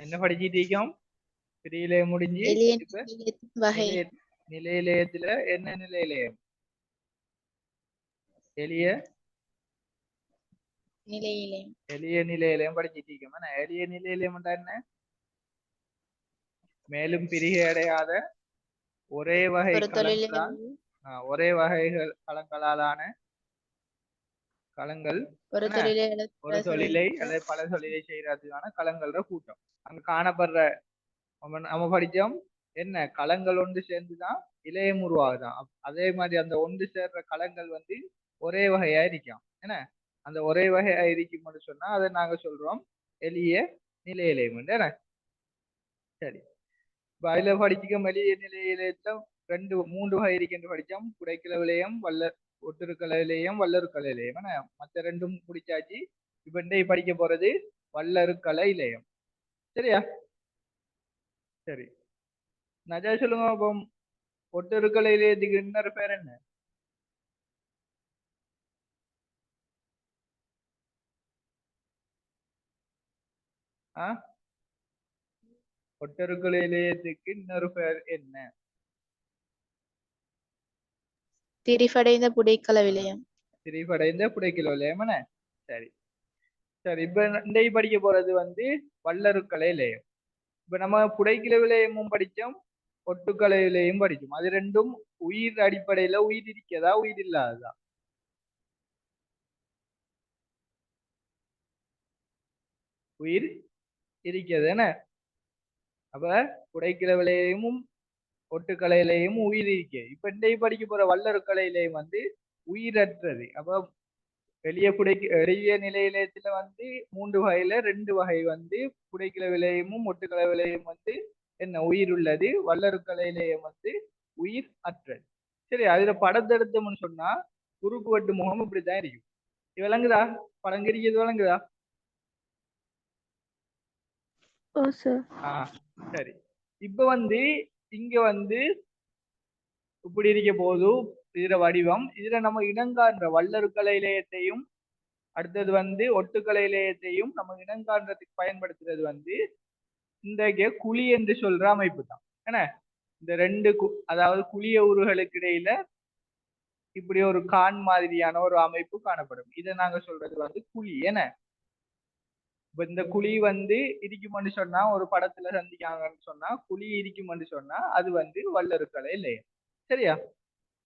என்ன படிச்சிட்டு இருக்கோம்? பிரியிலே முடிஞ்சு எளிய இப்ப வகை நிலைய நிலையிலயத்துல என்ன நிலையிலயம்? எளிய நிலையிலே எளிய நிலையிலயம் படிச்சிட்டு இருக்கோம். ஆனா எளிய நிலையிலயம் என்ன? மேலும் பிரிகை அடையாத ஒரே வகை ஒரு தொழிலில் கலங்களால் ஒரே வகைகள் கலங்களாலான களங்கள் ஒரு என்ன தொழிலை ஒரு தொழிலை அல்லது பல தொழிலை செய்யறதுக்கான களங்கள்ற கூட்டம். அங்க காணப்படுற நம்ம படிச்சோம் என்ன களங்கள் ஒன்று சேர்ந்துதான் இலையம் உருவாகுதான். அதே மாதிரி அந்த ஒன்று சேர்ற களங்கள் வந்து ஒரே வகையா இருக்கும். என்ன அந்த ஒரே வகையா இருக்கும்னு சொன்னா அதை நாங்க சொல்றோம் எளிய நிலை இலையம் என்ன. சரி, இப்ப அதுல படிச்சுக்க எளிய நிலை இலையத்துல மூன்று வகை இருக்குன்னு படிச்சோம். குடைக்கிள விலையம், ஒட்டுருக்கள விலையம், வல்லருக்கள இலையம். என்ன மற்ற ரெண்டும் பிடிச்சாச்சு. இப்ப இன்றைய படிக்க போறது வல்லருக்கள இலையம். சரியா? சரி, நஜா சொல்லுங்க. அப்போ ஒட்டுருக்கள இலையத்துக்கு இன்னொரு பேர் என்ன? ஒட்டருக்கள இலையத்துக்கு இன்னொரு பேர் என்ன? திரிபடைந்த புடைக்கல விலையம். திரிபடைந்த புடைக்கல விலையம். என்ன சரி சரி, இப்ப இன்றைய படிக்க போறது வந்து வல்லருக்கள இலையம். இப்ப நம்ம புடைக்கில விலையமும் படிச்சோம், ஒட்டுக்கலை விலையும் படிச்சோம். அது ரெண்டும் உயிர் அடிப்படையில உயிர் இருக்கிறதா உயிர் இல்லாததா? உயிர் இருக்கிறது. என்ன அப்ப புடைக்கில விலையமும் ஒட்டுக்கலையிலையும் உயிர் இருக்கு. இப்ப இன்றைய படிக்க போற வல்லருக்கலையிலையும் வந்து உயிரற்றது. அப்ப எளிய நிலையிலயத்துல வந்து மூன்று வகையில ரெண்டு வகை வந்து புடைக்கில விலையமும் ஒட்டுக்கலை விலையும் வந்து என்ன உயிர் உள்ளது. வல்லருக்கலையிலையும் வந்து உயிர் அற்றது. சரி, அதுல படத்தை எடுத்தோம்னு சொன்னா குறுக்கு வெட்டு முகம் இப்படித்தான் இருக்கும். இது விளங்குதா? படம் கிரிக்கிறது விளங்குதா? சரி, இப்ப வந்து இங்க வந்து இப்படி இருக்க போது இதுல வடிவம் இதுல நம்ம இனங்காண்ற வல்லருக்கலை இலையத்தையும் அடுத்தது வந்து ஒட்டுக்கலை இலையத்தையும் நம்ம இனங்காண்றதுக்கு பயன்படுத்துறது வந்து இந்த குழி என்று சொல்ற அமைப்பு தான். என்ன இந்த ரெண்டு அதாவது குழிய உருகளுக்கு இடையில இப்படி ஒரு கான் மாதிரியான ஒரு அமைப்பு காணப்படும். இதை நாங்க சொல்றது வந்து குழி. என்ன இப்ப இந்த குழி வந்து இருக்குமென்னு சொன்னா ஒரு படத்துல சந்திக்காங்கன்னு சொன்னா குழி இருக்குமென்னு சொன்னா அது வந்து வல்லருக்கலை இலையம். சரியா?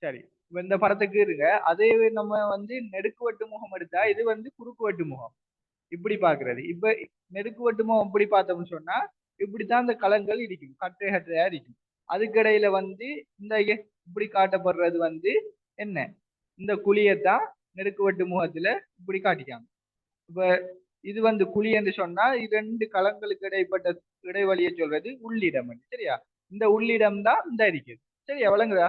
சரி, இப்ப இந்த படத்துக்கு இருங்க. அதே நம்ம வந்து நெடுக்கு வெட்டு முகம் எடுத்தா இது வந்து குறுக்கு வெட்டு முகம். இப்படி பாக்குறது. இப்ப நெடுக்கு வெட்டு முகம் இப்படி பார்த்தோம்னு சொன்னா இப்படித்தான் இந்த களங்கள் இருக்கும், கட்டை கட்டையா இருக்கும். அதுக்கிடையில வந்து இந்த இப்படி காட்டப்படுறது வந்து என்ன இந்த குழியத்தான் நெடுக்கு வெட்டு முகத்துல இப்படி காட்டிக்காங்க. இப்ப இது வந்து குழி என்று சொன்னா இரண்டு களங்களுக்கு இடைப்பட்ட இடைவெளியை சொல்றது உள்ளிடம். சரியா? இந்த உள்ளிடம் தான் இந்த இருக்குது. சரியா? விளங்குதா?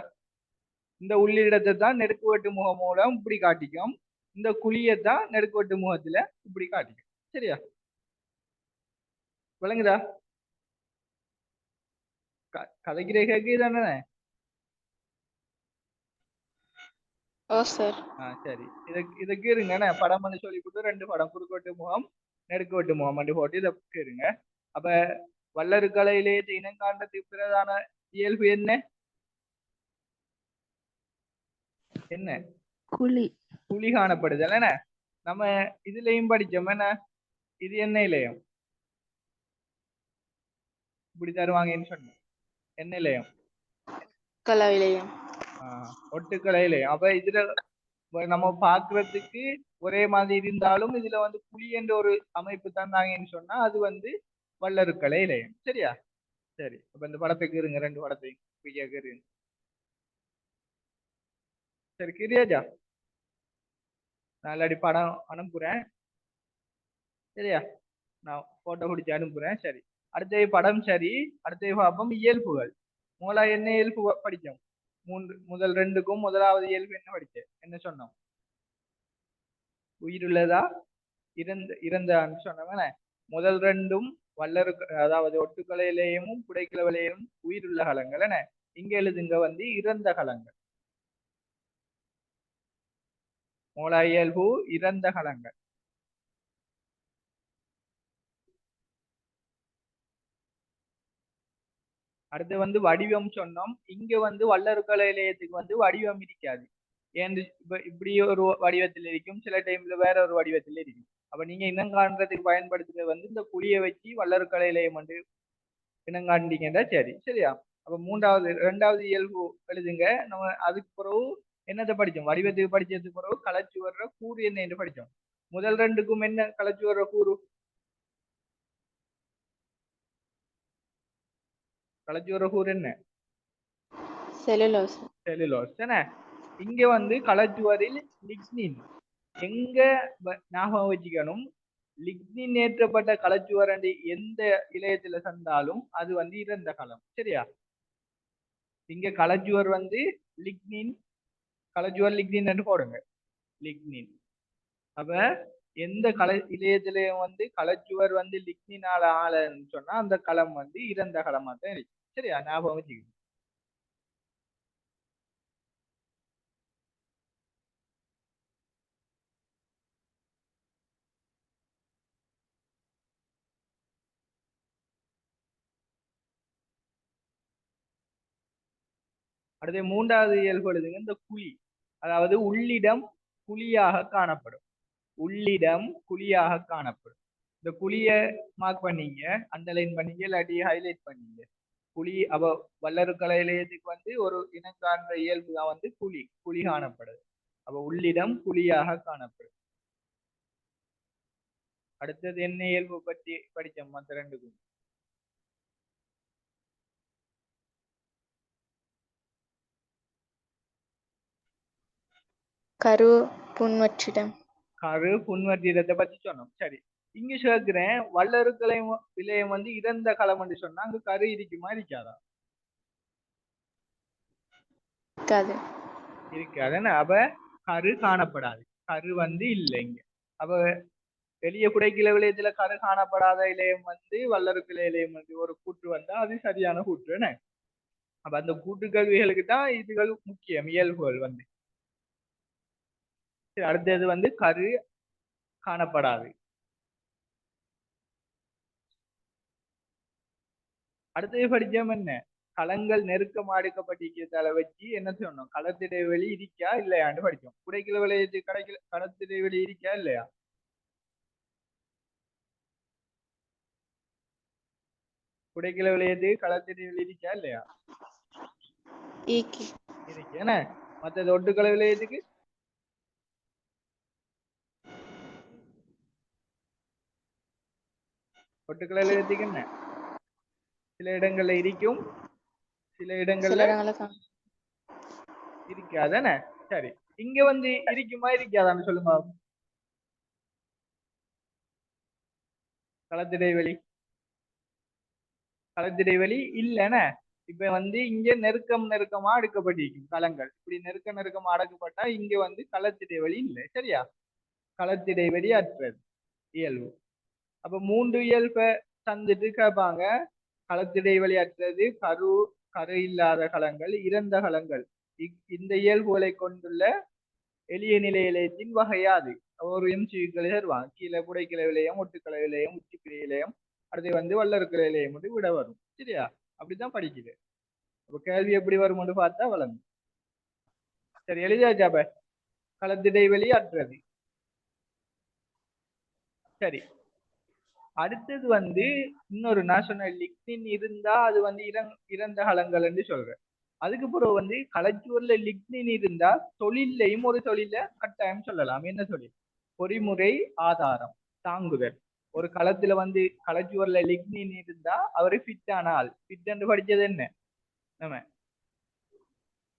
இந்த உள்ளிடத்தை தான் நெருக்கு வெட்டு முகம் மூலம் இப்படி காட்டிக்கும். இந்த குழியத்தான் நெருக்கு வெட்டு முகத்துல இப்படி காட்டிக்கும். சரியா? விளங்குதா? கதைக்கிற கேக்குதானே? சரி, இதுக்கு இருங்க. படம் பண்ணி சொல்லி கொடுத்து ரெண்டு படம் குறுக்கு வெட்டு முகம் நெருக்கு வெட்டு முகம் அப்படி போட்டு இதை இருங்க. அப்ப வல்லருக்கலையிலே இனங்காண்டத்துக்கு பிரதான இயல்பு என்ன? என்ன? குழி காணப்படுதல். என்ன நம்ம இதுலயும் படிச்சோம். என்ன இது என்ன இலையம்? இப்படி தருவாங்கன்னு சொன்னோம். என்ன இலையம்? ஒட்டுக்கலை இலையம். அப்ப இதுல நம்ம பாக்குறதுக்கு ஒரே மாதிரி இருந்தாலும் இதுல வந்து புலி என்ற ஒரு அமைப்பு தந்தாங்கன்னு சொன்னா அது வந்து வல்லருக்கலை இலையம். சரியா? சரி, அப்ப இந்த படத்துக்கு இருங்க. ரெண்டு படத்தையும் இருங்க. சரி, கிரியாஜா நான் இல்லாடி படம் அனுப்புறேன். சரியா? நான் போட்டோ பிடிச்சி அனுப்புறேன். சரி, அடுத்த படம். சரி, அடுத்த பார்ப்போம் இயல்புகள். மூலா என்ன இயல்பு படிச்சோம்? முதல் ரெண்டுக்கும் முதலாவது இயல்பு என்ன படிச்சேன்? என்ன சொன்னோம்? உயிருள்ளதா இறந்தான்னு சொன்னவன முதல் ரெண்டும் வல்லருக்கு அதாவது ஒட்டுக்கலையிலேயும் புடைக்கலையிலேயும் உயிருள்ள களங்கள். என்ன இங்க எழுதுங்க வந்து இறந்த களங்கள். மூலா இயல்பு இறந்த களங்கள். அடுத்து வந்து வடிவம் சொன்னோம். இங்க வந்து வல்லறுக்கலை இலையத்துக்கு வந்து வடிவம் இருக்காது. ஏன்னு இப்படி ஒரு வடிவத்தில் இருக்கும், சில டைம்ல வேற ஒரு வடிவத்தில் இருக்கும். அப்ப நீங்க இனங்காண்றதுக்கு பயன்படுத்துறது வந்து இந்த புளிய வச்சு வல்லறுக்கலை இலையம் வந்து இனங்காண்டிங்கன்னா சரி, சரியா? அப்ப இரண்டாவது இயல்பு எழுதுங்க. நம்ம அதுக்கு பிறகு என்னத்தை படிச்சோம்? வடிவத்துக்கு படிச்சதுக்கு பிறகு கலைச்சு வர்ற கூறு என்ன என்று படிச்சோம். முதல் ரெண்டுக்கும் என்ன கலைச்சு வர்ற கூறு? கலைச்சு வர்ற கூறு என்ன? செல்லுலோஸ். செல்லுலோஸ் தானே. இங்க வந்து கலைச்சுவரில் லிக்னின். எங்க ஞாபகம் வச்சுக்கணும், லிக்னின் ஏற்றப்பட்ட கலைச்சுவரண்டி எந்த இலையத்துல சந்தாலும் அது வந்து இறந்த களம், சரியா? இங்க கலைச்சுவர் வந்து லிக்னின், கலைச்சுவர் லிக்னின் என்று போடுங்க, லிக்னின். அப்ப எந்த இலையத்திலையும் வந்து கலைச்சுவர் வந்து லிக்னினால ஆளன்னு சொன்னா அந்த களம் வந்து இறந்த களமா தான் இருக்கு, சரியா? ஞாபகம் வச்சுக்கணும். அடுத்து மூன்றாவது இயல்பு எழுதுங்க, இந்த குழி. அதாவது உள்ளிடம் குழியாக காணப்படும். உள்ளிடம் குழியாக காணப்படும். இந்த குழிய மார்க் பண்ணீங்க, அண்டர்லைன் பண்ணீங்க, இல்லாட்டி ஹைலைட் பண்ணீங்க. குழி அவ வல்லறுக்கலை இலையத்துக்கு வந்து ஒரு இனங்காண்ற இயல்பு தான் வந்து குழி காணப்படுது. அப்ப உள்ளிடம் குழியாக காணப்படும். அடுத்தது என்ன இயல்பு பற்றி படிச்சோம் மற்ற ரெண்டுக்கும்? கரு புன்வற்றிடம். கரு புன்வற்றிடத்தை பத்தி சொன்னோம். சரி, இங்க சேர்க்கிறேன், வல்லறுக்கலை இலையம் வந்து இறந்த களம் என்று சொன்னா அங்க கரு இருக்குமா இருக்காதா? இருக்காது. இருக்காதுன்னு. அப்ப கரு காணப்படாது, கரு வந்து இல்லை இங்க. அப்ப எளிய குடைக்கில விளையத்துல கரு காணப்படாத இலையம் வந்து வல்லறுக்கலை இலையம் வந்து ஒரு கூற்று வந்தா அது சரியான கூற்று என்ன. அப்ப அந்த கூட்டுக்கல்விகளுக்கு தான் இதுகள் முக்கியம், இயல்புகள் வந்து. சரி, அடுத்தது வந்து கரு காணப்படாது. அடுத்தது படிச்சோம் என்ன, களங்கள் நெருக்கம் அடுக்கப்பட்டிருக்கிறதால வச்சு என்ன சொன்னோம், களத்திடைவெளி இருக்கா இல்லையான்னு படிச்சோம். குடைக்கில விளையத்து களத்திடைவெளி இருக்கா இல்லையா? குடைக்கில விளையத்து களத்திடைவெளி இருக்கா இல்லையா? ஈக்கி. இருக்கு என்ன. மற்றது ஒட்டுக்கள விளையத்துக்கு ஒட்டுக்கள விளையத்துக்கு என்ன, சில இடங்கள்ல இருக்கும், சில இடங்கள்ல சில இடங்களை இருக்காதானே. சரி, இங்க வந்து இருக்குமா இருக்காதான்னு சொல்லுங்க. களத்திடைவெளி களத்திடைவெளி இல்லைன்னு. இப்ப வந்து இங்க நெருக்கமா அடுக்கப்பட்டிருக்கும் களங்கள். இப்படி நெருக்கமா அடக்கப்பட்டா இங்க வந்து களத்திடைவெளி இல்லை, சரியா? களத்திடைவெளி அற்றது இயல்பு. அப்ப மூன்று இயல்பை தந்துட்டு கேட்பாங்க, களத்திடைவெளி அற்றது, கரு இல்லாத களங்கள், இறந்த களங்கள். இந்த இயல்புகளை கொண்டுள்ள எளிய நிலை இலையத்தின் வகையாது ஒரு எம்சிக்களை தருவாங்க. கீழே புடைக்கிளை விலையம், ஒட்டுக்களை விலையம், உச்சிக்கிளை விலையம், அடுத்து வந்து வல்லறுக்கிற விலையம் வந்து விட வரும், சரியா? அப்படித்தான் படிக்குது. அப்ப கேள்வி எப்படி வரும்னு பார்த்தா வளரும். சரி, எழுதியாச்சாப்ப களத்திடைவெளி அற்றது. சரி, அடுத்தது வந்து இன்னொரு நான் சொன்ன லிக்னின் இருந்தா அது வந்து இறந்த களங்கள் என்று சொல்றேன். அதுக்கு பிறகு வந்து களச்சுவர்ல லிக்னின் இருந்தா தொழிலையும் ஒரு தொழில கட்டாயம் சொல்லலாம். என்ன தொழில்? பொறிமுறை ஆதாரம் தாங்குதல். ஒரு களத்துல வந்து களச்சுவர்ல லிக்னின் இருந்தா அவரு ஃபிட் ஆன ஆள். ஃபிட் என்று படிச்சது என்ன? நம்ம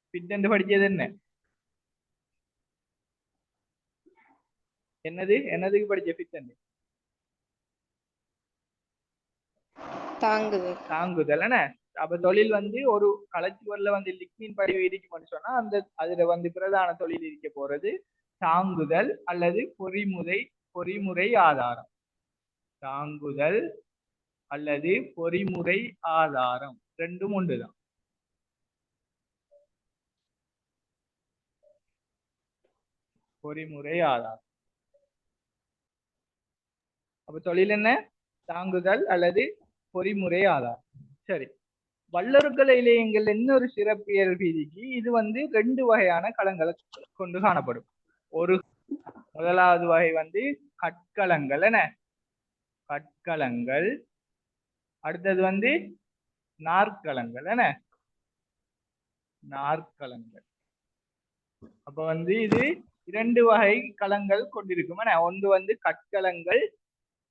ஃபிட் என்று படிச்சது என்ன? என்னதுக்கு படிச்ச ஃபிட் என்று? தாங்குதல். தாங்குதல் என்ன. அப்ப தொழில் வந்து ஒரு களச்சுவர்ல வந்து லிக்னின் படிவு இருக்கும்னு சொன்னா அதுல வந்து பிரதான தொழில் இருக்க போறது தாங்குதல் அல்லது பொறிமுறை ஆதாரம். தாங்குதல் அல்லது பொறிமுறை ஆதாரம் ரெண்டும் ஒன்றுதான். பொறிமுறை ஆதாரம். அப்ப தொழில் என்ன? தாங்குதல் அல்லது பொறிமுறை ஆதாரம். சரி, வல்லறுக்கலை இலையங்கள் இன்னொரு சிறப்பியல் வீதிக்கு இது வந்து 2 வகையான களங்களை கொண்டு காணப்படும். ஒரு முதலாவது வகை வந்து கற்களங்கள் என்ன கற்களங்கள், அடுத்தது வந்து நாற்களங்கள் என்ன நாற்களங்கள். அப்ப வந்து இது 2 வகை களங்கள் கொண்டிருக்கும். ஒன்று வந்து கற்களங்கள்,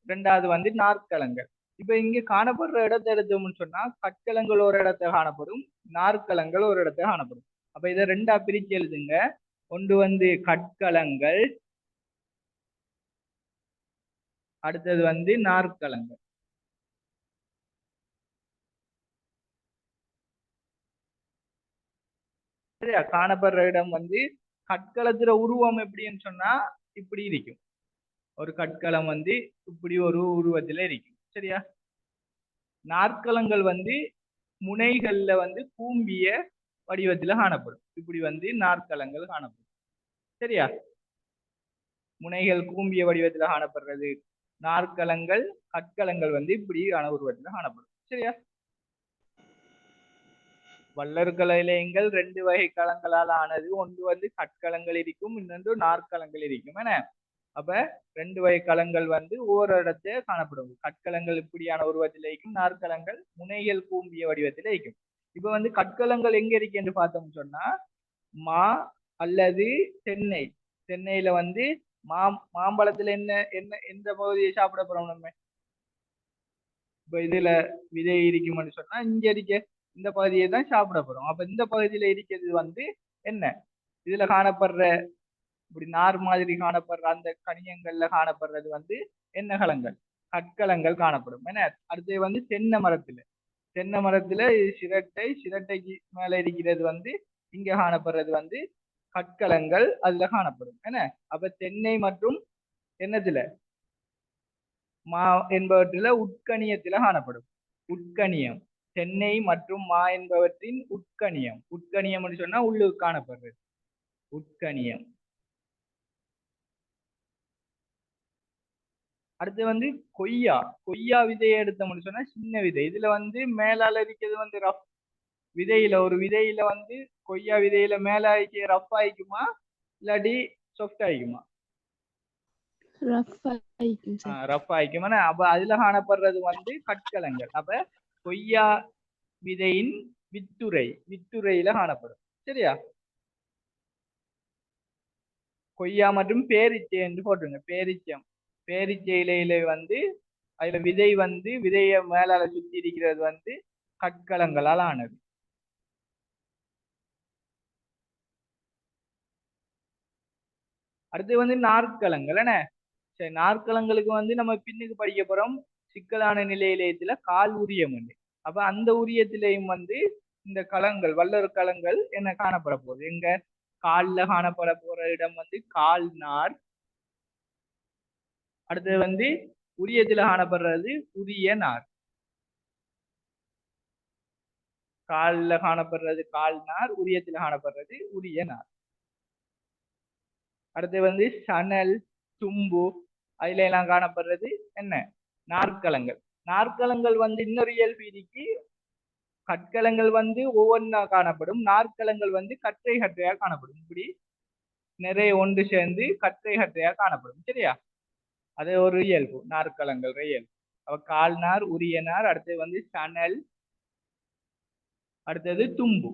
இரண்டாவது வந்து நாற்களங்கள். இப்ப இங்க காணப்படுற இடத்தை எடுத்தோம்னு சொன்னா கற்களங்கள் ஒரு இடத்துல காணப்படும், நாற்களங்கள் ஒரு இடத்துல காணப்படும். அப்ப இதை 2ஆ பிரிச்சு எழுதுங்க. ஒன்று வந்து கற்களங்கள், அடுத்தது வந்து நாற்களங்கள். சரியா? காணப்படுற இடம் வந்து கற்களத்துல உருவம் எப்படின்னு சொன்னா இப்படி இருக்கும். ஒரு கற்களம் வந்து இப்படி ஒரு உருவத்துல இருக்கும். சரியா? நாற்களங்கள் வந்து முனைகள்ல வந்து கூம்பிய வடிவத்துல காணப்படும். இப்படி வந்து நாற்களங்கள் காணப்படும். சரியா? முனைகள் கூம்பிய வடிவத்துல காணப்படுறது நாற்களங்கள், கற்களங்கள் வந்து இப்படி உருவத்துல காணப்படும். சரியா? வல்லறுக்கலை இலையங்கள் 2 வகை களங்களால் ஆனது. ஒன்று வந்து கற்களங்கள் இருக்கும், இன்னொன்று நாற்களங்கள் இருக்கும். என்ன அப்ப 2 வகை களங்கள் வந்து ஒவ்வொரு இடத்துல காணப்படும். கற்களங்கள் இப்படியான உருவத்தில் இருக்கும், நாற்களங்கள் முனைகள் கூம்பிய வடிவத்தில் இருக்கும். இப்ப வந்து கற்களங்கள் எங்க இருக்கு என்று பார்த்தோம்னு சொன்னா மா அல்லது தென்னை. தென்னையில வந்து மாம்பழத்துல என்ன என்ன எந்த பகுதியை சாப்பிட போறோம் நம்ம? இப்ப இதுல விதை இருக்கும்னு சொன்னா இங்க இருக்க இந்த பகுதியை தான் சாப்பிட போறோம். அப்ப இந்த பகுதியில இருக்கிறது வந்து என்ன? இதுல காணப்படுற இப்படி நார் மாதிரி காணப்படுற அந்த கனியங்கள்ல காணப்படுறது வந்து என்ன களங்கள்? கற்களங்கள் காணப்படும். என்ன அடுத்து வந்து தென்னை மரத்துல சிரட்டைக்கு மேல இருக்கிறது வந்து இங்க காணப்படுறது வந்து கற்களங்கள் அதுல காணப்படும். என்ன அப்ப தென்னை மற்றும் என்னத்துல மா என்பவற்றில உட்கணியத்தில காணப்படும். உட்கணியம் தென்னை மற்றும் மா என்பவற்றின் உட்கணியம். உட்கணியம் சொன்னா உள்ளுக்கு காணப்படுறது உட்கணியம். அடுத்து வந்து கொய்யா விதையை எடுத்தோம்னு சொன்னா சின்ன விதை. இதுல வந்து மேலால இருக்கிறது வந்து ரஃப் விதையில ஒரு விதையில வந்து கொய்யா விதையில மேல ரஃப் ஆயிக்குமா இல்லாட்டி சாஃப்ட் ஆயிக்குமா? ரஃப் ஆயிக்குமா. அப்ப அதுல காணப்படுறது வந்து கற்களங்கள். அப்ப கொய்யா விதையின் வித்துரையில காணப்படும். சரியா? கொய்யா மற்றும் பேரிச்சை என்று போட்டுருங்க. பேரிச்சை இலையில வந்து அதுல விதை வந்து விதைய மேலால சுத்தி இருக்கிறது வந்து கற்களங்களால் ஆனது. அடுத்து வந்து நாற்களங்கள். என்ன சரி, நாற்களங்களுக்கு வந்து நம்ம பின்னுக்கு படிக்க போறோம் சிக்கலான நிலையிலயத்துல கால் உரியம் உண்டு. அப்ப அந்த உரியத்திலையும் வந்து இந்த களங்கள் வல்லறு களங்கள் என்ன காணப்பட போகுது? எங்க கால்ல காணப்பட போற இடம் வந்து கால் நார். அடுத்தது வந்து உரியத்துல காணப்படுறது உரிய நார். கால்ல காணப்படுறது கால் நார், உரியத்துல காணப்படுறது உரிய நார். அடுத்து வந்து சணல், தும்பு அதுல எல்லாம் காணப்படுறது என்ன நாற்களங்கள். நாற்களங்கள் வந்து இன்னொரு இயல்பீதிக்கு கற்களங்கள் வந்து ஒவ்வொன்றா காணப்படும், நாற்களங்கள் வந்து கற்றை கற்றையா காணப்படும். இப்படி நிறைய ஒன்று சேர்ந்து கற்றை கற்றையா காணப்படும். சரியா? அது ஒரு இயல்பு நாற்களங்கள் இயல்பு. அவ கால் நார், உரிய நார், அடுத்தது வந்து சணல், அடுத்தது தும்பு.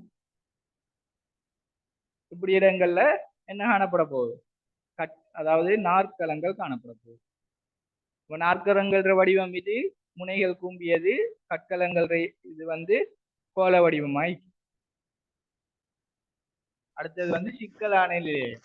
இப்படி இடங்கள்ல என்ன காணப்பட போகுது? அதாவது நாற்களங்கள் காணப்பட போகுது. நாற்கரங்கள் வடிவம் இது முனைகள் கூம்பியது, கற்களங்கள் இது வந்து கோல வடிவமாய். அடுத்தது வந்து சிக்கலான நிலையம்.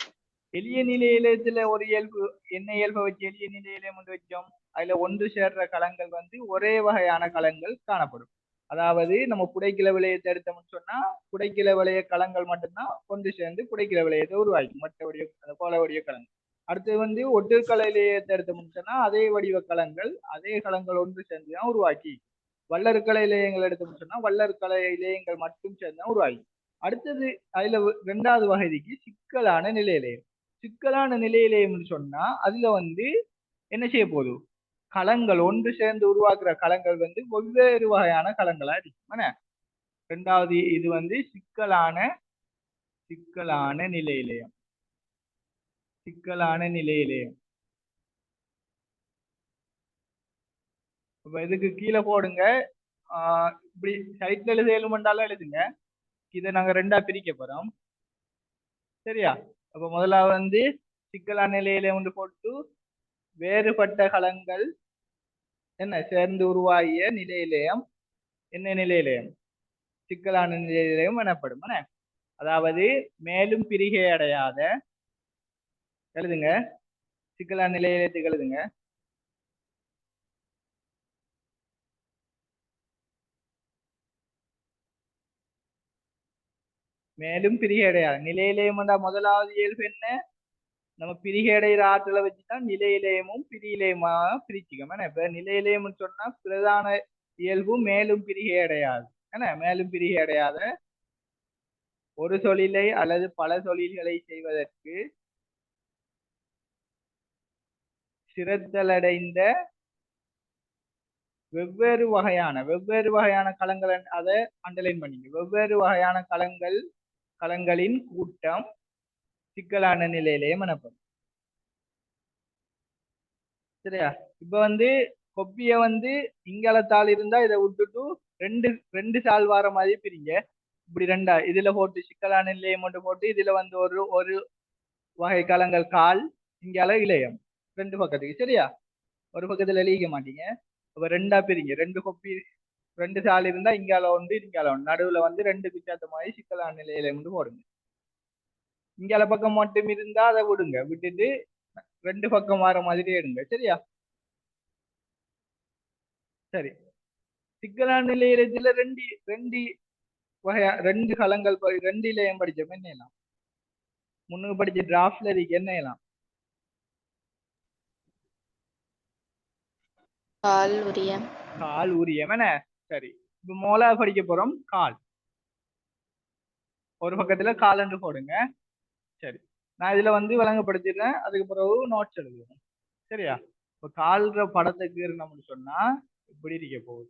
எளிய நிலையிலத்துல ஒரு இயல்பு என்ன இயல்பை வச்சு எளிய நிலையில கொண்டு வச்சோம்? அதுல ஒன்று சேர்ற களங்கள் வந்து ஒரே வகையான களங்கள் காணப்படும். அதாவது நம்ம புடைக்கில விளையத்தை எடுத்தோம்னு சொன்னா புடைக்கில விளைய களங்கள் மட்டும்தான் ஒன்று சேர்ந்து புடைக்கில விளையத்தை உருவாக்கும். மற்றபடிய கோல வடிவ களங்கள். அடுத்தது வந்து ஒட்டுக்கலையிலேயே எடுத்தோம்னு சொன்னா அதே வடிவ களங்கள் அதே களங்கள் ஒன்று சேர்ந்துதான் உருவாக்கி. வல்லறுக்கலை இலையங்கள் எடுத்தோம்னு சொன்னா வல்லறுக்கலை இலையங்கள் மட்டும் சேர்ந்துதான் உருவாக்கி. அடுத்தது அதுல 2வது வகைக்கு சிக்கலான நிலையிலேயம். சிக்கலான நிலையிலேயம்னு சொன்னா அதுல வந்து என்ன செய்ய போகுது? களங்கள் ஒன்று சேர்ந்து உருவாக்குற களங்கள் வந்து வெவ்வேறு வகையான களங்களா இருக்கும். ரெண்டாவது இது வந்து சிக்கலான நிலையிலயம். சிக்கலான நிலையிலயம். இப்ப இதுக்கு கீழே போடுங்க. இப்படி சைட்ல எழுதுமெண்டாலும் எழுதுங்க. இதை நாங்க ரெண்டா பிரிக்க போறோம். சரியா? அப்ப முதலாவது வந்து சிக்கலான நிலையில ஒன்று போட்டு வேறுபட்ட களங்கள் என்ன சேர்ந்து உருவாகிய நிலையிலயம் என்ன நிலையிலயம்? சிக்கலான நிலையிலயம் எனப்படும். அதாவது மேலும் பிரிகை அடையாத எழுதுங்க. சிக்கலான நிலையிலயத்துக்கு எழுதுங்க. மேலும் பிரிகை அடையாத நிலையிலயம் முதலாவது இயல்பு என்ன? நம்ம பிரிகை அடைகிற ஆற்றலை வச்சுதான் நிலையிலயமும் பிரியிலயமா பிரிச்சுக்கோம். இப்ப நிலையிலயம்னு சொன்னா பிரதான இயல்பு மேலும் பிரிகை அடையாது. மேலும் பிரிகை அடையாத ஒரு தொழிலை அல்லது பல தொழில்களை செய்வதற்கு சிறத்தலடைந்த வெவ்வேறு வகையான களங்கள், அதை அண்டர்லைன் பண்ணிங்க. வெவ்வேறு வகையான களங்களின் கூட்டம் சிக்கலான நிலையிலயம் எனப்படும். சரியா? இப்ப வந்து கொப்பிய வந்து இங்கலத்தால் இருந்தா இதை விட்டுட்டு ரெண்டு சால் வார மாதிரி பிரிங்க. இப்படி ரெண்டா இதுல போட்டு சிக்கலான நிலையம் மட்டும் போட்டு இதுல வந்து ஒரு வகை களங்கள் கால், இங்கால இலையம், ரெண்டு பக்கத்துக்கு. சரியா? ஒரு பக்கத்துல எழுதிக்க மாட்டீங்க. அப்ப ரெண்டா பிரிங்க. ரெண்டு கொப்பி ரெண்டு சால் இருந்தா இங்கால ஒன்று இங்கால ஒன்று, நடுவுல வந்து ரெண்டு பிச்சாத்த மாதிரி சிக்கலான நிலையில மட்டும் போடுங்க. இங்கால பக்கம் மட்டும் இருந்தா அதை விட்டுட்டு ரெண்டு பக்கம் வர மாதிரி எடுங்க. சரியா? சரி. சிக்கலான நிலையில ரெண்டு ரெண்டு வகையா ரெண்டு களங்கள் ரெண்டு இலையம் படிச்சோம். என்ன எல்லாம் முன்னுக்கு படிச்ச டிராஃப்ட்ல இருக்கு. என்ன எல்லாம்? கால் உரியம். கால் உரியம். என்ன? சரி. இப்ப மோலா படிக்க போறோம். கால் ஒரு பக்கத்துல கால் என்று போடுங்க. சரி, நான் இதுல வந்து விளங்கப்படுத்திடுறேன். அதுக்கு பிறகு நோட்ஸ் எழுதுவேன். சரியா? இப்ப கால்ற படத்துக்கு நம்மன்னு சொன்னா இப்படி இருக்க போகுது.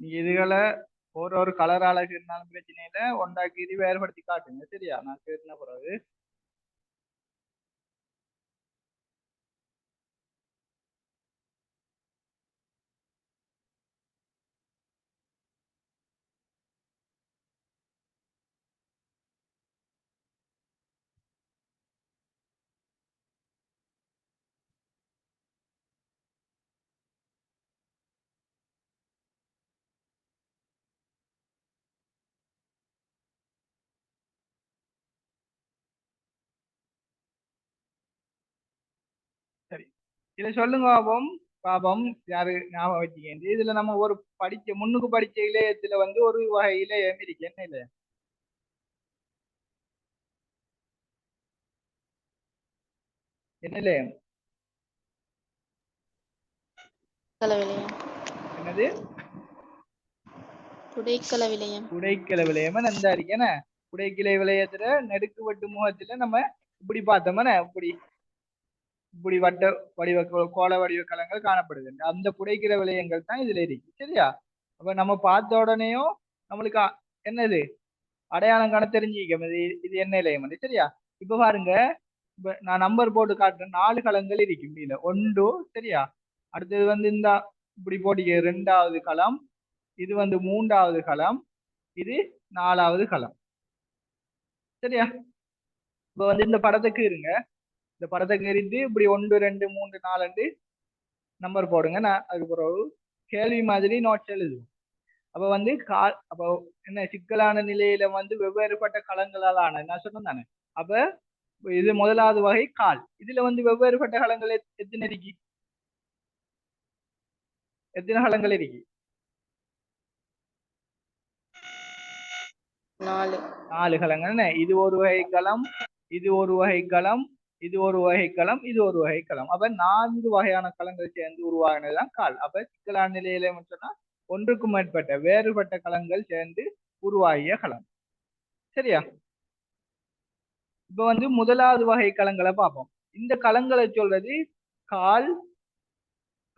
நீங்க இதுகளை ஒரு கலரால இருந்தாலும் பிரச்சனை இல்லை, ஒன்றாக்கி வேறுபடுத்தி காட்டுங்க. சரியா? நான் கேட்டின பிறகு சரி, இதை சொல்லுங்க பாபம். பாபம் யாரு ஞாபகம் வச்சுக்கேன். இதுல நம்ம ஒரு முன்னுக்கு படிச்ச இளையத்துல வந்து ஒரு வகை இலையம் இருக்கு. என்ன இலையம்? என்ன இலையம்? விலையம். என்னது? துடைக்கல விலையம். குடைக்கிளை விலையம். அந்த இருக்கேன குடைக்கிளை விலையத்துல நெடுக்கு வட்டு முகத்துல நம்ம இப்படி பார்த்தோம்னா இப்படி இப்படி வட்ட வடிவ கோள வடிவ கலங்கள் காணப்படுது. அந்த புடைக்கிற விலையங்கள் தான் இதுல இருக்கு. சரியா? அப்ப நம்ம பார்த்த உடனேயும் நம்மளுக்கு என்னது அடையாளம் காண தெரிஞ்சுக்கும். இது என்ன இலையம். சரியா? இப்ப பாருங்க. இப்ப நான் நம்பர் போட்டு காட்டுறேன். 4 களங்கள் இருக்கும் இதுல. ஒன்று. சரியா? அடுத்தது வந்து இந்த இப்படி போட்டிக்க ரெண்டாவது களம், இது வந்து மூன்றாவது களம், இது நாலாவது களம். சரியா? இப்ப வந்து இந்த படத்துக்கு இருங்க. இந்த படத்துக்கு இருந்து இப்படி 1 2 3 4 நம்பர் போடுங்க. நான் அதுக்கு பிறகு கேள்வி மாதிரி நோட்ஸ் எழுதுவோம். அப்ப வந்து அப்போ என்ன சிக்கலான நிலையில வந்து வெவ்வேறுபட்ட களங்களால் ஆன நான் சொன்னேன் தானே. அப்ப இது முதலாவது வகை கால். இதுல வந்து வெவ்வேறுபட்ட களங்கள் எத்தனை இருக்கு? எத்தனை களங்கள் இருக்கு? 4. 4 களங்கள். இது ஒரு வகை களம், இது ஒரு வகை களம், இது ஒரு வகை களம், இது ஒரு வகை களம். அப்ப 4 வகையான களங்கள் சேர்ந்து உருவாகினதுதான் கால். அப்ப சிக்கலான நிலையில சொன்னா ஒன்றுக்கும் மேற்பட்ட வேறுபட்ட களங்கள் சேர்ந்து உருவாகிய களம். சரியா? இப்ப வந்து முதலாவது வகை களங்களை பார்ப்போம். இந்த களங்களை சொல்றது கால்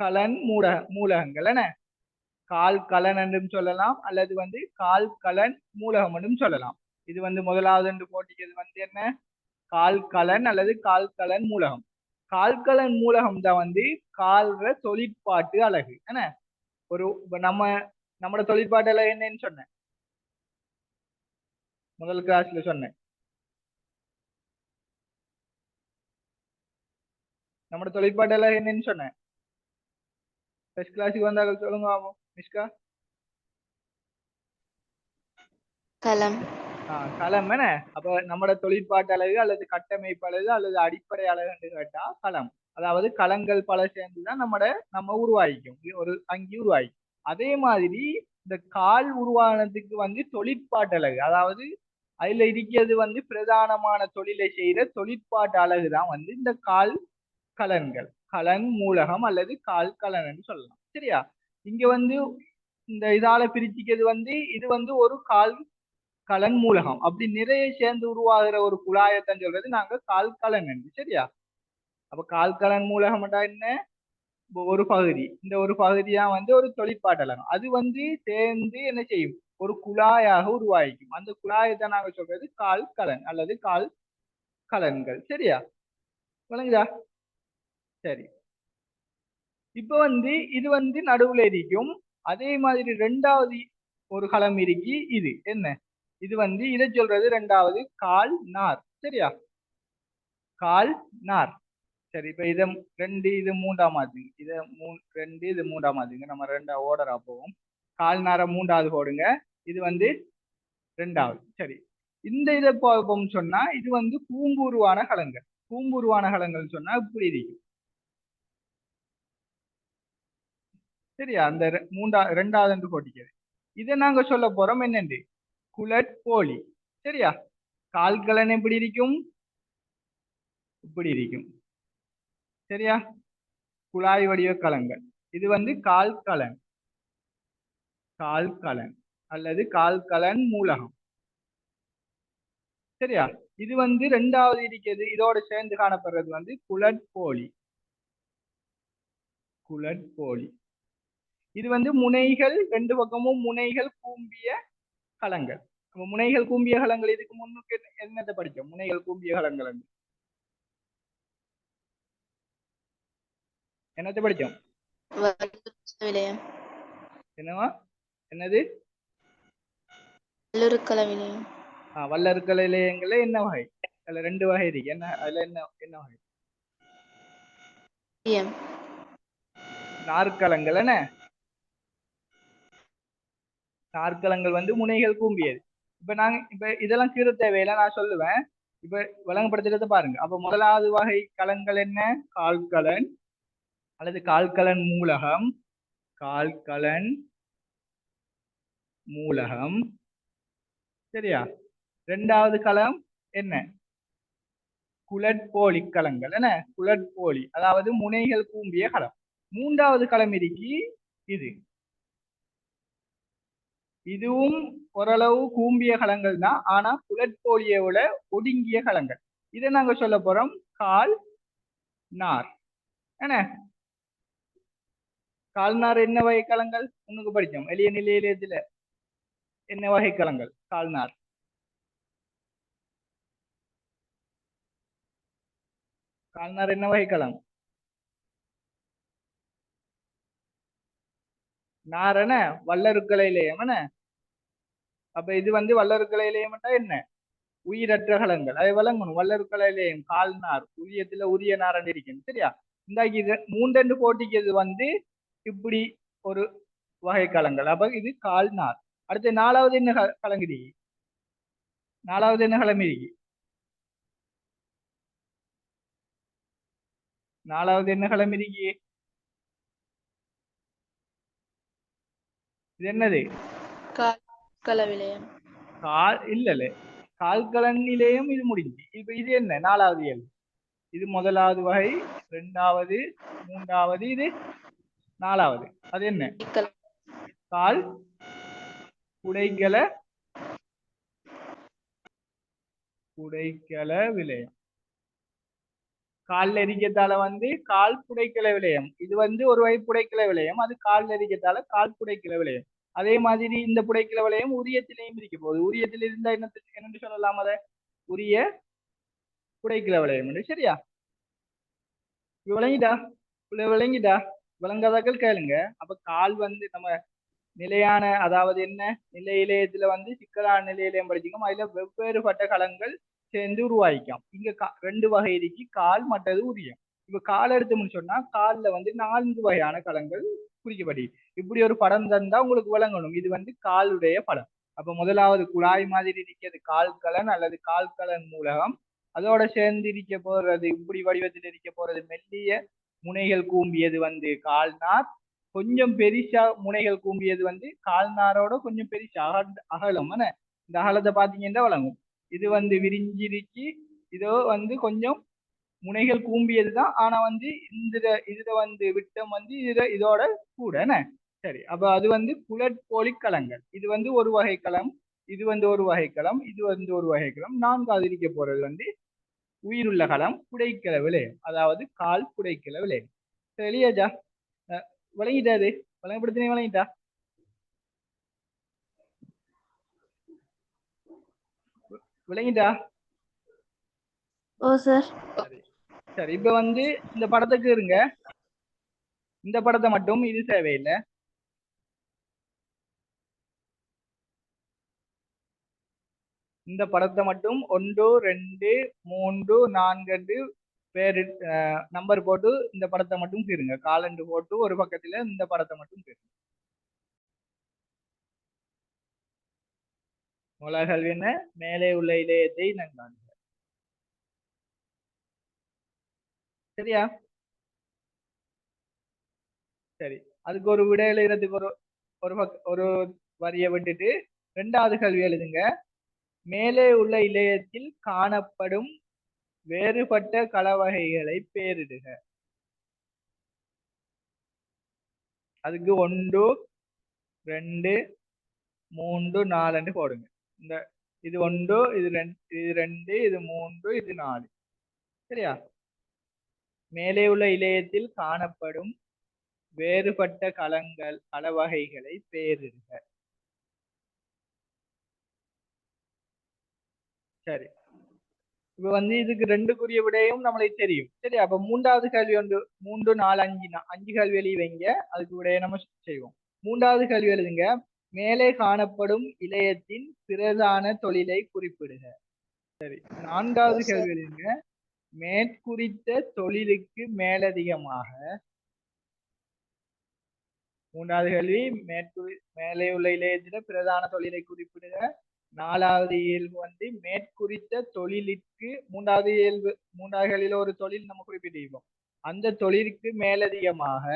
கலன் மூலகங்கள் என்ன? கால் கலன் என்றும் சொல்லலாம், அல்லது வந்து கால் கலன் மூலகம் என்றும் சொல்லலாம். இது வந்து முதலாவது என்று போட்டிக்கிறது வந்து என்ன? கால் கலன் அல்லது கால் கலன் மூலகம். கால்கலன் மூலகம் தான் வந்து கால்ற தொழிற்பாட்டு அலகு என்ன? இப்ப நம்மட தொழிற்பாட்டு அலகு என்னன்னு சொன்னேன், முதல் கிளாஸ்ல சொன்னேன். நம்மட தொழிற்பாட்டு அலகு என்னன்னு சொன்னேன், ஃபர்ஸ்ட் கிளாஸுக்கு வந்தாங்க சொல்லுங்க மிஸ்கா. களம். களம் என்ன? அப்ப நம்மட தொழிற்பாட்டு அலகு அல்லது கட்டமைப்பு அலகு அல்லது அடிப்படை அலகுன்னு கேட்டா களம். அதாவது களங்கள் பல சேர்ந்துதான் நம்ம உருவாக்கிக்கும், ஒரு அங்கி உருவாக்கி. அதே மாதிரி இந்த கால் உருவானதுக்கு வந்து தொழிற்பாட்டு அலகு, அதாவது அதுல இருக்கிறது வந்து பிரதானமான தொழிலை செய்யற தொழிற்பாட்டு அலகு தான் வந்து இந்த கால் கலன்கள், கலன் மூலகம் அல்லது கால் கலன் சொல்லலாம். சரியா? இங்க வந்து இந்த இதால பிரிச்சுக்கிறது வந்து இது வந்து ஒரு கால் கலன் மூலகம். அப்படி நிறைய சேர்ந்து உருவாகிற ஒரு குழாயத்தான் சொல்றது நாங்க கால் கலன் என்று. சரியா? அப்ப கால் கலன் மூலகம் என்ன? ஒரு பகுதி, இந்த ஒரு பகுதியா வந்து ஒரு தொழிற்பாட்டலகம், அது வந்து சேர்ந்து என்ன செய்யும், ஒரு குழாயாக உருவாகிக்கும். அந்த குழாயத்தை நாங்க சொல்றது கால் கலன் அல்லது கால் கலன்கள். சரியா? விளங்குதா? சரி. இப்ப வந்து இது வந்து நடுவுல இருக்கும். அதே மாதிரி ரெண்டாவது ஒரு களம் இருக்கி, இது என்ன? இது வந்து இதை சொல்றது ரெண்டாவது கால் நார். சரியா? கால் நார். சரி, இப்ப இதை ரெண்டு இது மூன்றாம் மாத்துங்க, இதை ரெண்டு இது மூன்றாம் மாத்துங்க, நம்ம ரெண்டா ஓர்டரா போவோம். கால் நார மூன்றாவது போடுங்க, இது வந்து ரெண்டாவது. சரி, இந்த இதை பார்ப்போம் சொன்னா இது வந்து கூம்புருவான களங்கள். கூம்புருவான களங்கள் சொன்னா இப்படி இருக்கும். சரியா? அந்த ரெண்டாவது என்று போட்டிக்கிறது. இதை நாங்க சொல்ல போறோம் என்னண்டு குலட்போலி. சரியா? கால்கலன் எப்படி இருக்கும்? இப்படி இருக்கும். சரியா? குழாய் வடிவ கலங்கள். இது வந்து கால்கலன், கால்கலன் அல்லது கால்கலன் மூலகம். சரியா? இது வந்து ரெண்டாவது இருக்கிறது, இதோட சேர்ந்து காணப்படுறது வந்து குலட்போலி. குலட்போலி இது வந்து முனைகள், ரெண்டு பக்கமும் முனைகள் கூம்பிய களங்கள். முனைகள் கூம்பிய களங்கள் இதுக்கு முன்னுக்கு என்னத்தை படிச்சோம்? முனைகள் கூம்பிய களங்கள் என்னத்தை படிச்சோம்? விலையம். என்னவா? என்னது? வல்லறுக்கல விலையம். வல்லறுக்கல இலையங்கள்ல என்ன வகை? அதுல ரெண்டு வகை இருக்கு. என்ன அதுல என்ன வகை? நாற்களங்கள் என்ன? நாற்களங்கள் வந்து முனைகள் கூம்பியது. இப்ப இதெல்லாம் கீழ தேவையில்லை, நான் சொல்லுவேன். இப்ப வழங்கப்படுத்துறத பாருங்க. அப்ப முதலாவது வகை களங்கள் என்ன? கால்கலன் அல்லது கால்கலன் மூலகம். கால்கலன் மூலகம். சரியா? இரண்டாவது களம் என்ன? குலட்போலி களங்கள் என்ன? குலட்போலி, அதாவது முனைகள் கூம்பிய களம். மூன்றாவது களம் இருக்கி, இது இதுவும் ஓரளவு கூம்பிய களங்கள் தான், ஆனா குலட்போலியை விட ஒடுங்கிய களங்கள். இதை நாங்க சொல்ல போறோம் கால் நார் என்ன? கால்நார் என்ன வகை களங்கள்? முன்னுக்கு படிச்சோம் எளிய நிலையில. என்ன வகை களங்கள் கால்நார்? கால்நார் என்ன வகை களம்? நாரண வல்லருக்களை இலையம் என்ன? அப்ப இது வந்து வல்லருக்களை இலையம்ட்டா என்ன? உயிரற்ற களங்கள். அதை வழங்கணும். வல்லருக்களை இலையம் கால்நார், உரியத்துல உரிய நாரன் இருக்கணும். சரியா? இந்தாக்கி இது மூன்றெண்டு போட்டிக்கு வந்து இப்படி ஒரு வகை களங்கள். அப்ப இது கால்நார். அடுத்து நாலாவது என்ன கலங்குடி? நாலாவது என்ன கிளம்பிருக்கு? நாலாவது என்ன கிளம்பிருக்கு? இது என்னது? விலையம். இல்ல கால்கலன் நிலையம் இது முடிஞ்சு. இப்ப இது என்ன? நாலாவது இயல். இது முதலாவது வகை, இரண்டாவது, மூன்றாவது, இது நாலாவது. அது என்ன? கால் குடைக்கல புடைக்கல விலையம். கால் எரிக்கத்தால வந்து கால் புடைக்கல விலையம். இது வந்து ஒரு வகை புடைக்கல விலையம். அது கால் எரிக்கத்தால கால் புடைக்கல விலையம். அதே மாதிரி இந்த புடைக்கல விலையம் உரியத்திலையும் இருக்க போகுது. உரியத்தில் இருந்தா என்னன்னு சொல்லலாம்? அதை உரிய புடைக்கல விலையம் சரியா? விளங்கிட்டா? விளங்கிட்டா? விளங்காதாக்கள் கேளுங்க. அப்ப கால் வந்து நம்ம நிலையான, அதாவது என்ன, நிலை இலையத்துல வந்து சிக்கலான நிலையிலையும் படிச்சுக்கோம். அதுல வெவ்வேறுபட்ட களங்கள் சேர்ந்து உருவாக்கிக்கும். இங்க ரெண்டு வகை இருக்கு, கால் மற்றது உரியம். இப்ப கால் எடுத்தோம்னு சொன்னா கால்ல வந்து 4 வகையான களங்கள் குறிக்கப்படி. இப்படி ஒரு படம் தந்தா உங்களுக்கு விளங்கணும் இது வந்து காலுடைய படம். அப்ப முதலாவது குழாய் மாதிரி இருக்கிறது கால்கலன் அல்லது கால்கலன் மூலகம். அதோட சேர்ந்து இருக்க போறது இப்படி வடிவத்தில் இருக்க போறது மெல்லிய முனைகள் கூம்பியது வந்து கால்நார். கொஞ்சம் பெரிசா முனைகள் கூம்பியது வந்து கால்நாரோட கொஞ்சம் பெரிசா அகலம். இந்த அகலத்தை பாத்தீங்கன்னா வழங்கும். இது வந்து விரிஞ்சிருச்சு. இதோ வந்து கொஞ்சம் முனைகள் கூம்பியதுதான். ஆனா வந்து இதுல வந்து விட்டம் வந்து இதோட கூட சரி. அப்ப அது வந்து குழற்போலி களங்கள். இது வந்து ஒரு வகை களம், இது வந்து ஒரு வகை களம், இது வந்து ஒரு வகை களம். நான்காவது இருக்க போறது வந்து உயிருள்ள களம் புடைக்கல விளையம், அதாவது கால் புடைக்கல விளையம். சரியாஜா? விளங்கிட்டா? அது விளங்கப்படுத்தினே விளங்கிட்டா? விளங்கிட்டா? ஓ சார். சரி சரி. இப்ப வந்து இந்த படத்துக்கு இருங்க. இந்த படத்தை மட்டும் இது தேவையில்லை. இந்த படத்தை மட்டும் 1 2 3 4 பேரு நம்பர் போட்டு இந்த படத்தை மட்டும் தீருங்க. காலண்டு போட்டு ஒரு பக்கத்துல இந்த படத்தை மட்டும் தீருங்க. உலகல் என்ன? மேலே உள்ள இலையத்தை நான். சரியா? சரி. அதுக்கு ஒரு விடை எழுதுறதுக்கு ஒரு வரியை விட்டுட்டு ரெண்டாவது கல்வி எழுதுங்க. மேலே உள்ள இலையத்தில் காணப்படும் வேறுபட்ட களவகைகளை பேரிடுக. அதுக்கு 1 2 3 4 போடுங்க. இந்த இது 1 இது 2 இது 3 இது 4. சரியா? மேலே உள்ள இலையத்தில் காணப்படும் வேறுபட்ட களவகைகளை பேரிடுக. சரி. இப்ப வந்து இதுக்கு 2க்குரிய விடையும் நம்மளுக்கு தெரியும். சரி. அப்ப மூன்றாவது கேள்வி வந்து 3 4 5 5 கேள்வி எழுதி வைங்க. அதுக்கு விடையை நம்ம செய்வோம். மூன்றாவது கேள்வி எழுதுங்க. மேலே காணப்படும் இலையத்தின் பிரதான தொழிலை குறிப்பிடுக. சரி. நான்காவது கேள்வி எழுதுங்க. மேற்குறித்த தொழிலுக்கு மேலதிகமாக. மூன்றாவது கேள்வி மேலே உள்ள இலையத்தில பிரதான தொழிலை குறிப்பிடுக. நாலாவது இயல்பு வந்து மேற்குறித்த தொழிலுக்கு மூன்றாவது கேள்வியில ஒரு தொழில் நம்ம குறிப்பிட்டிருக்கோம். அந்த தொழிலுக்கு மேலதிகமாக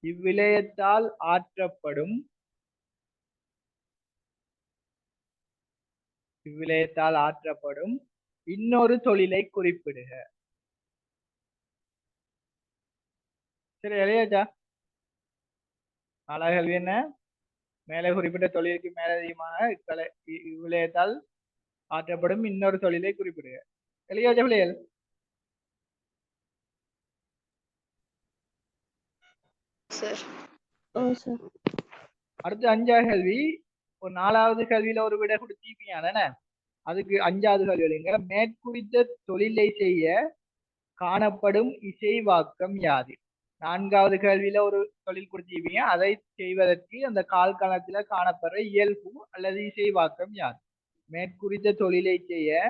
இவ்விலையத்தால் ஆற்றப்படும் இன்னொரு தொழிலை குறிப்பிடுக. சரி இல்லையாச்சா? நாலாவது கேள்வி என்ன? மேலே குறிப்பிட்ட தொழிலுக்கு மேலதிகமாக இவ்விலையத்தால் ஆற்றப்படும் இன்னொரு தொழிலை குறிப்பிடுக. இல்லையாச்சா பிள்ளைகள்? அடுத்து 5வது கேள்வி. ஒரு 4வது கேள்வியில ஒரு விடை கொடுத்தீங்க தானே? அதுக்கு 5வது கேள்வி எழுதுங்க. மேற்குறித்த தொழிலை செய்ய காணப்படும் இசைவாக்கம் யாது? 4வது கேள்வியில ஒரு தொழில் கொடுத்தீங்க, அதை செய்வதற்கு அந்த கால்களத்துல காணப்படுற இயல்பு அல்லது இசைவாக்கம் யாது? மேற்குறித்த தொழிலை செய்ய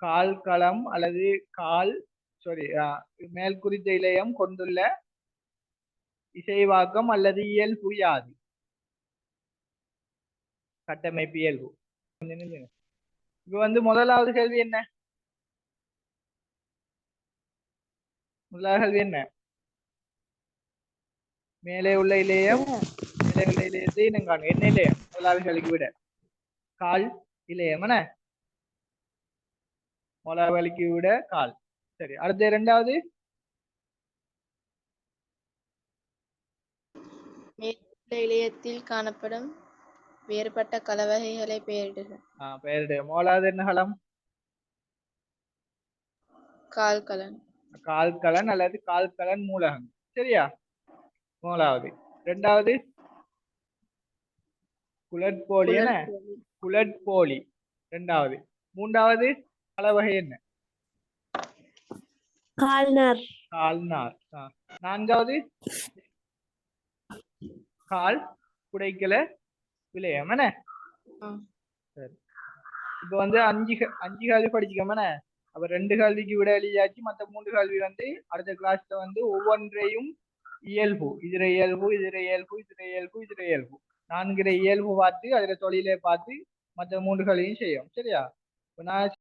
கால்களம் அல்லது மேற்குறித்த இலையம் கொண்டுள்ள இசைவாக்கம் அல்லது இயல்பு யாது? கட்டமைப்பு இயல்பு. இப்ப வந்து முதலாவது கேள்வி என்ன? முதலாவது கேள்வி என்ன? மேலே உள்ள இலையம், மேலே உள்ள இலையத்தை என்ன இலையம்? முதலாவது கேள்விக்கு விட கால் இலையம். முதலாவது கேள்விக்கு விட கால். சரி. அடுத்த 2வது இலையத்தில் காணப்படும் வேறுபட்ட கலவகைகளை பெயரிடுக. பெயரிடு. முதலாவது என்ன களம்? கால்கலன். கால்கலன் அல்லது கால்கலன் மூலகம். சரியா? முதலாவது. இரண்டாவது குலட்போலி. என்ன? குலட்போலி இரண்டாவது. மூன்றாவது களவகை என்ன? கால்நார். கால்நார். நான்காவது கால் புடைக்கல விளையம். என்ன? சரி. இப்ப வந்து அஞ்சு கேள்வி படிச்சுக்கோம. அப்ப 2 கேள்விக்கு விட எழுதியாச்சு. மற்ற 3 கேள்வி வந்து அடுத்த கிளாஸ்ல வந்து ஒவ்வொன்றையும் இயல்பு, இதுல இயல்பு, இதுல இயல்பு, இதுல இயல்பு, இதுல இயல்பு 4 இயல்பு பார்த்து அதுல தொழிலை பார்த்து மற்ற 3 கேள்வியும் செய்யும். சரியா? இப்ப நான்